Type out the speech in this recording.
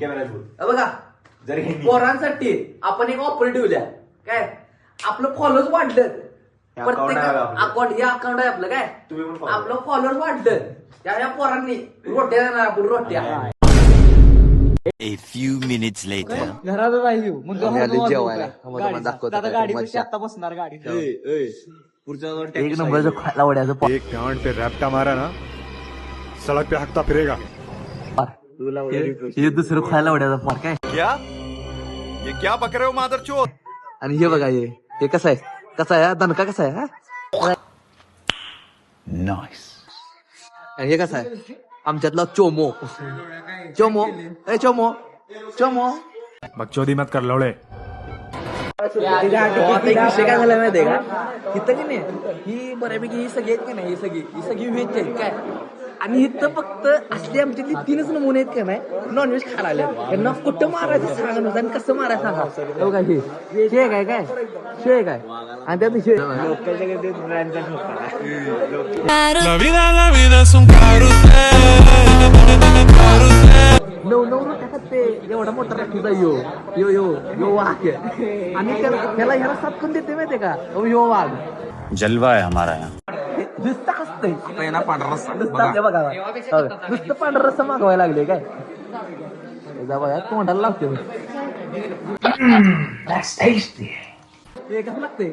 बघा पोरांसाठी आपण एक ऑफर ठेवल्या काय आपलं फॉलोअर्स वाढलं प्रत्येक अकाउंट हे अकाउंट आहे आपलं काय आपलं फॉलोअर्स वाढलं त्या पोरांनी रोट्या देणार आपण रोट्या. A few minutes later. घरात पाहिजे दादा गाडी आता बसणार गाडी एक नंबरचं खायला वड्याचं एक गांड पे रैप्टा मारा ना सड़क पे हकता फिरेगा. हे दुसरं खायला वड्याचं पार काय क्या? ये क्या बक रहे हो मादरचोद? आणि हे बघा हे कसं आहे दणका कसा आहे Nice. आणि हे कसं आहे आमच्यातला चोमो चोमो ए चोमो चोमो. बकचोदी मत कर लौड़े. एक विषय काय झाला माहितीये का इथं की नाही ही बऱ्यापैकी ही सगळी आहेत की नाही ही सगळी व्हेज आहेत काय आणि इथं फक्त असले आमच्यातली 3च नमुने आहेत का नाही नॉनव्हेज खायला आले यांना कुठं मारायचं सांगा नव्हतं आणि कसं मारायचं सांगा बघा हे शे काय शे काय आणि त्यात शे नऊ टाकत ते एवढा मोठा राखीचा यो वाघ आणि त्याला ह्याला साथ कोण देते माहितीये का यो वाघ जलवा है हमारा यहाँ. नुसतं हसतंय नुसतं पांढरा रस्सा मागवायला लागले काय बघा तोंडाला लागते कसं लागते